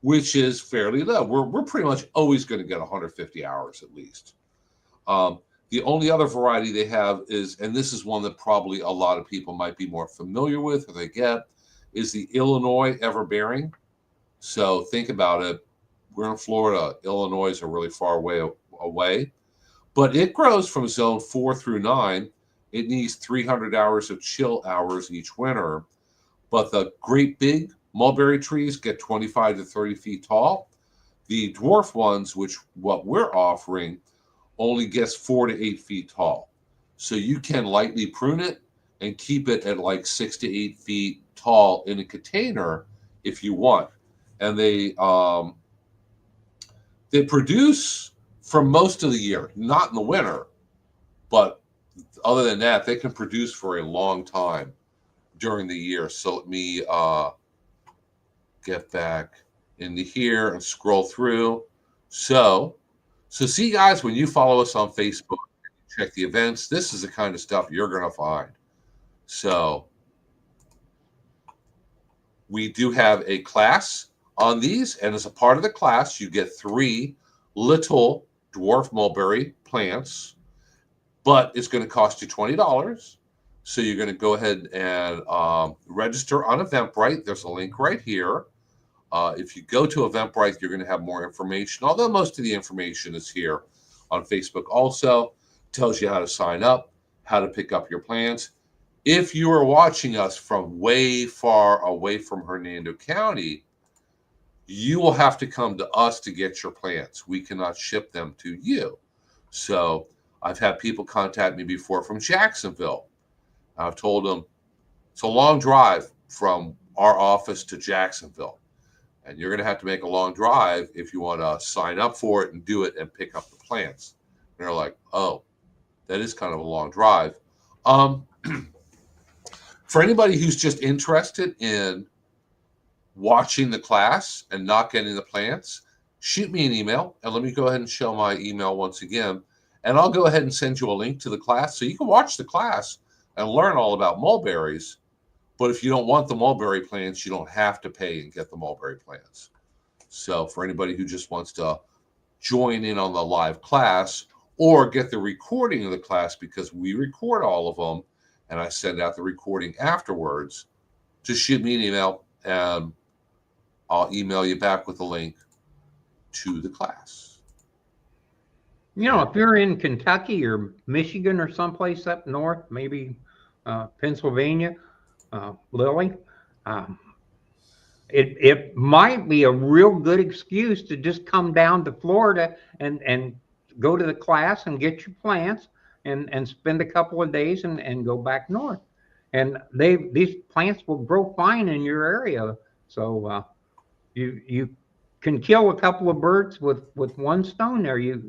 which is fairly low. We're pretty much always going to get 150 hours at least. Um, the only other variety they have is, and this is one that probably a lot of people might be more familiar with or they get, is the Illinois everbearing. So think about it. We're in Florida. Illinois is a really far away, but it grows from zone 4 through 9. It needs 300 hours of chill hours each winter. But the great big mulberry trees get 25 to 30 feet tall. The dwarf ones, which what we're offering, only gets 4 to 8 feet tall. So you can lightly prune it and keep it at like 6 to 8 feet tall in a container if you want. And they produce for most of the year, not in the winter, but other than that, they can produce for a long time during the year. So let me get back into here and scroll through. So, so see, guys, when you follow us on Facebook, check the events. This is the kind of stuff you're going to find. So we do have a class on these, and as a part of the class, you get 3 little dwarf mulberry plants, but it's going to cost you $20. So you're going to go ahead and register on Eventbrite. There's a link right here. If you go to Eventbrite, you're going to have more information, although most of the information is here on Facebook also. Tells you how to sign up, how to pick up your plants. If you are watching us from way far away from Hernando County, you will have to come to us to get your plants. We cannot ship them to you. So I've had people contact me before from Jacksonville. I've told them it's a long drive from our office to Jacksonville. And you're going to have to make a long drive if you want to sign up for it and do it and pick up the plants. And they're like, oh, that is kind of a long drive. For anybody who's just interested in watching the class and not getting the plants, shoot me an email. And let me go ahead and show my email once again. And I'll go ahead and send you a link to the class so you can watch the class and learn all about mulberries. But if you don't want the mulberry plants, you don't have to pay and get the mulberry plants. So for anybody who just wants to join in on the live class or get the recording of the class, because we record all of them and I send out the recording afterwards, just shoot me an email and I'll email you back with a link to the class. You know, if you're in Kentucky or Michigan or someplace up north, maybe Pennsylvania, Lily, um, it might be a real good excuse to just come down to Florida and go to the class and get your plants and spend a couple of days and go back north. And these plants will grow fine in your area. So you can kill a couple of birds with one stone there. You're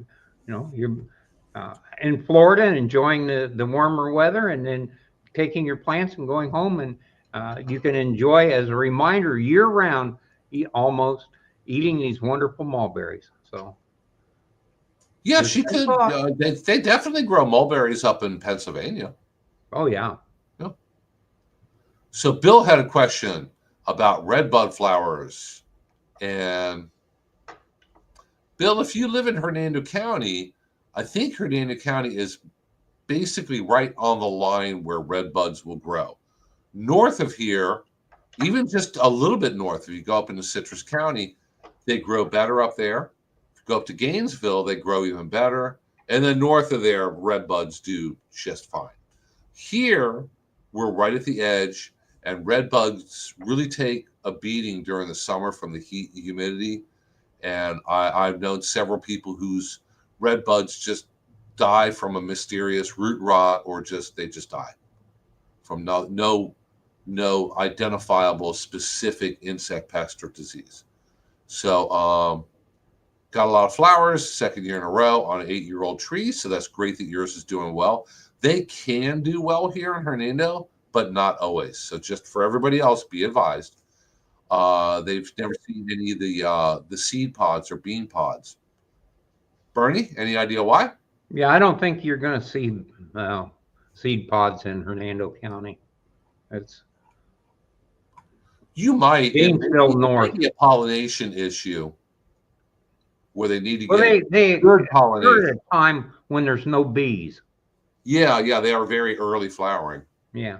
in Florida and enjoying the warmer weather, and then taking your plants and going home, and you can enjoy, as a reminder, year round, almost eating these wonderful mulberries. So yes, you could. They definitely grow mulberries up in Pennsylvania. Oh yeah. Yeah. So Bill had a question about redbud flowers. And Bill, if you live in Hernando County, I think Hernando County is basically right on the line where redbuds will grow. North of here, even just a little bit north, if you go up into Citrus County, they grow better up there. If you go up to Gainesville, they grow even better. And then north of there, redbuds do just fine. Here, we're right at the edge, and redbuds really take a beating during the summer from the heat and humidity. And I've known several people whose redbuds just die from a mysterious root rot, or they just die from no identifiable specific insect pest or disease. So got a lot of flowers, second year in a row on an 8-year-old tree. So that's great that yours is doing well. They can do well here in Hernando, but not always. So just for everybody else, be advised. They've never seen any of the seed pods or bean pods. Bernie, any idea why? Yeah, I don't think you're going to see seed pods in Hernando County. It's You might. being still It may north. be a pollination issue where they need to Well, get they good occur pollination. at a time when there's no bees. Yeah, they are very early flowering. Yeah.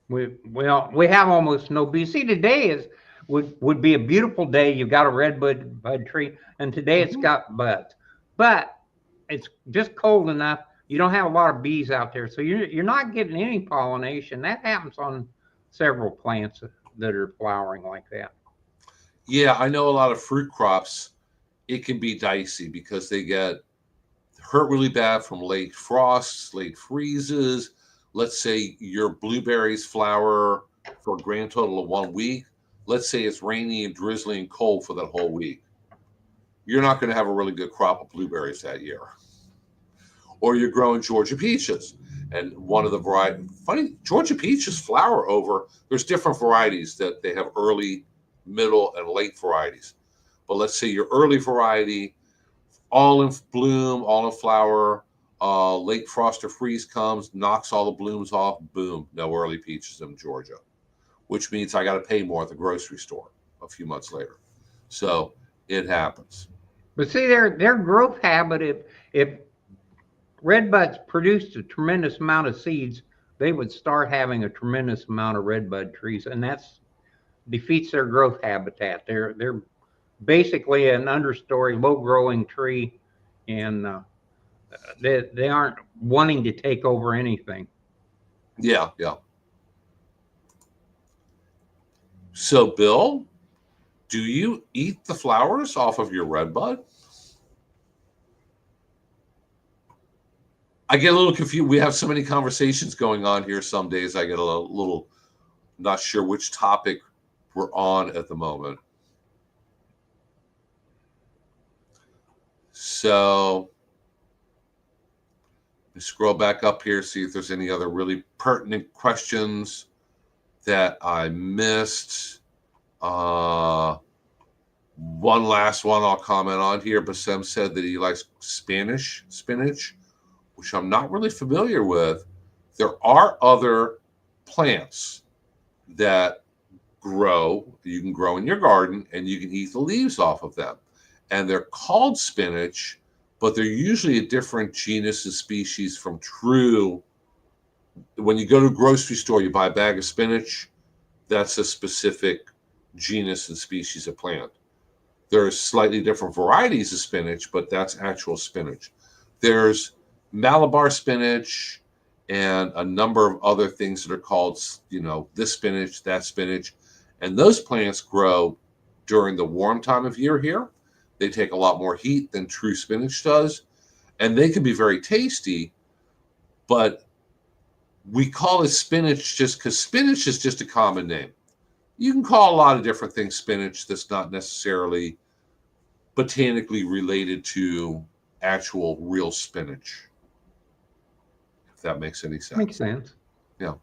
We have almost no bees. See, today would be a beautiful day. You've got a bud tree, and today it's got buds, but it's just cold enough. You don't have a lot of bees out there, so you're not getting any pollination. That happens on several plants that are flowering like that. Yeah, I know a lot of fruit crops. It can be dicey because they get hurt really bad from late frosts, late freezes. Let's say your blueberries flower for a grand total of 1 week. Let's say it's rainy and drizzly and cold for that whole week. You're not going to have a really good crop of blueberries that year. Or you're growing Georgia peaches. And one of the funny, Georgia peaches flower over, there's different varieties that they have early, middle, and late varieties. But let's say your early variety, all in bloom, all in flower, late frost or freeze comes, knocks all the blooms off, boom, no early peaches in Georgia, which means I got to pay more at the grocery store a few months later. So it happens. But see, their growth habit, if redbuds produced a tremendous amount of seeds, they would start having a tremendous amount of redbud trees, and that's defeats their growth habitat. They're basically an understory, low growing tree, and they aren't wanting to take over anything. Yeah. So, Bill, do you eat the flowers off of your redbud? I get a little confused. We have so many conversations going on here. Some days I get a little not sure which topic we're on at the moment. So let me scroll back up here, see if there's any other really pertinent questions that I missed. One last one I'll comment on here. Bassem said that he likes Spanish spinach, which I'm not really familiar with. There are other plants that you can grow in your garden, and you can eat the leaves off of them. And they're called spinach, but they're usually a different genus and species from true. When you go to a grocery store, you buy a bag of spinach, that's a specific genus and species of plant. There are slightly different varieties of spinach, but that's actual spinach. There's Malabar spinach and a number of other things that are called, this spinach, that spinach. And those plants grow during the warm time of year here. They take a lot more heat than true spinach does. And they can be very tasty, but we call it spinach just because spinach is just a common name. You can call a lot of different things spinach that's not necessarily botanically related to actual real spinach. If that makes any sense. Makes sense. Yeah.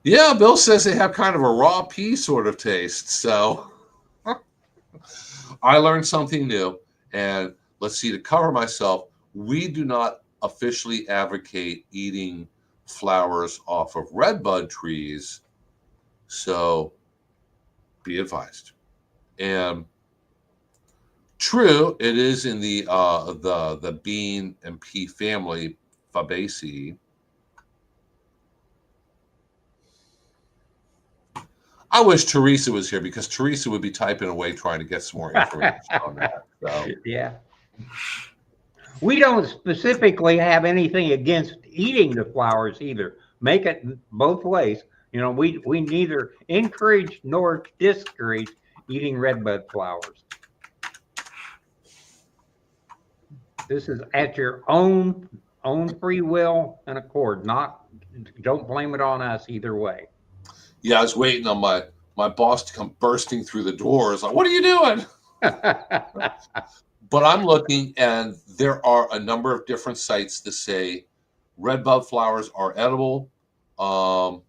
Yeah, Bill says they have kind of a raw pea sort of taste. So I learned something new. And let's see, to cover myself, we do not officially advocate eating flowers off of redbud trees. So be advised. And true, it is in the bean and pea family, Fabaceae. I wish Teresa was here because Teresa would be typing away trying to get some more information on that. So. Yeah. We don't specifically have anything against eating the flowers either. Make it both ways. We neither encourage nor discourage eating redbud flowers. This is at your own free will and accord. Don't blame it on us either way. Yeah, I was waiting on my boss to come bursting through the doors. Like, what are you doing? But I'm looking, and there are a number of different sites that say Red bud flowers are edible. Um,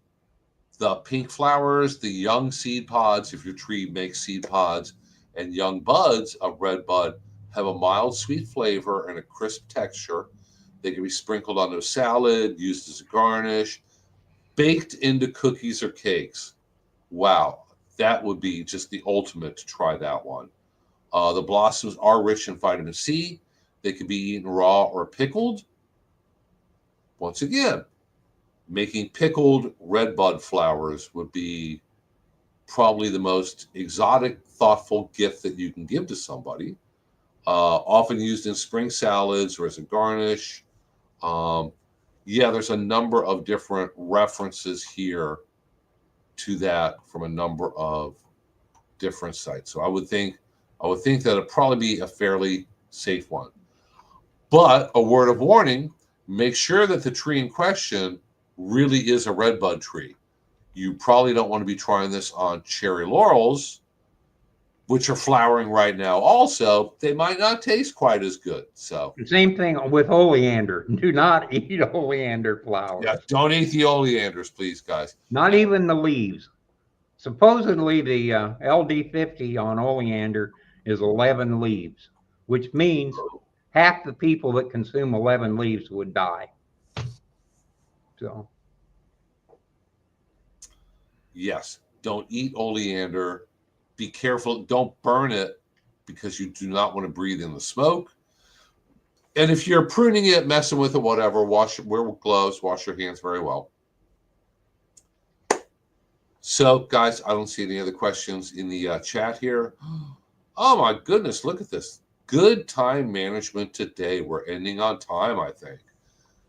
the pink flowers, the young seed pods, if your tree makes seed pods, and young buds of red bud have a mild sweet flavor and a crisp texture. They can be sprinkled on a salad, used as a garnish, baked into cookies or cakes. Wow, that would be just the ultimate to try that one. The blossoms are rich in vitamin C. They can be eaten raw or pickled. Once again, making pickled red bud flowers would be probably the most exotic, thoughtful gift that you can give to somebody. Often used in spring salads or as a garnish. Um, yeah, there's a number of different references here to that from a number of different sites. So I would think that it'd probably be a fairly safe one. But a word of warning, make sure that the tree in question really is a redbud tree. You probably don't want to be trying this on cherry laurels, which are flowering right now. Also, they might not taste quite as good. So, Same thing with oleander. Do not eat oleander yeah, flowers. don't eat the oleanders, please, guys. Not And even the leaves. Supposedly, the LD50 on oleander is 11 leaves, which means half the people that consume 11 leaves would die. So, yes, don't eat oleander. Be careful. Don't burn it because you do not want to breathe in the smoke. And if you're pruning it, messing with it, whatever, wear gloves, wash your hands very well. So, guys, I don't see any other questions in the chat here. Oh my goodness, look at this. Good time management today. We're ending on time, I think.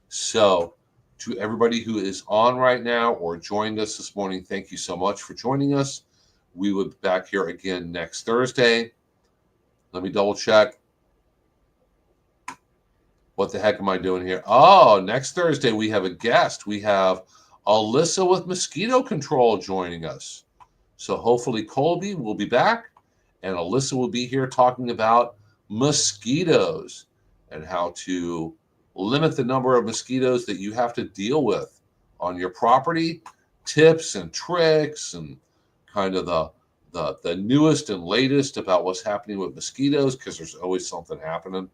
So, to everybody who is on right now or joined us this morning, thank you so much for joining us. We will be back here again next Thursday. Let me double check. What the heck am I doing here? Oh, next Thursday we have a guest. We have Alyssa with mosquito control joining us. So hopefully Colby will be back and Alyssa will be here talking about mosquitoes and how to limit the number of mosquitoes that you have to deal with on your property, tips and tricks and kind of the newest and latest about what's happening with mosquitoes because there's always something happening.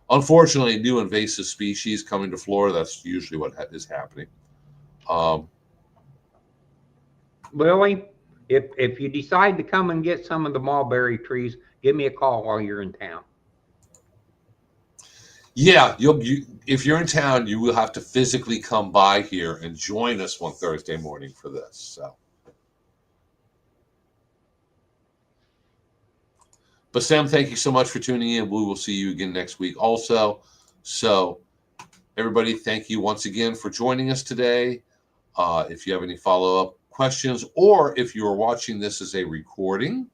Unfortunately, new invasive species coming to Florida. That's usually what is happening. Lily, if you decide to come and get some of the mulberry trees, give me a call while you're in town. Yeah, if you're in town, you will have to physically come by here and join us one Thursday morning for this. So, but Sam, thank you so much for tuning in. We will see you again next week also. So, everybody, thank you once again for joining us today. If you have any follow-up questions or if you are watching this as a recording,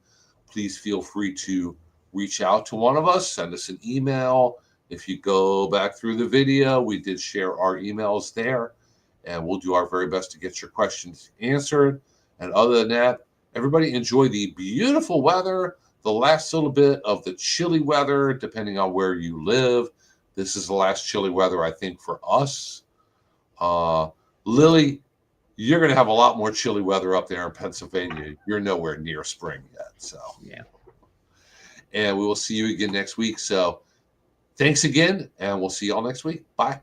please feel free to reach out to one of us, send us an email. If you go back through the video, we did share our emails there, and we'll do our very best to get your questions answered. And other than that, everybody enjoy the beautiful weather, the last little bit of the chilly weather, depending on where you live. This is the last chilly weather, I think, for us. Lily, you're going to have a lot more chilly weather up there in Pennsylvania. You're nowhere near spring yet. So, yeah. And we will see you again next week. So, thanks again, and we'll see you all next week. Bye.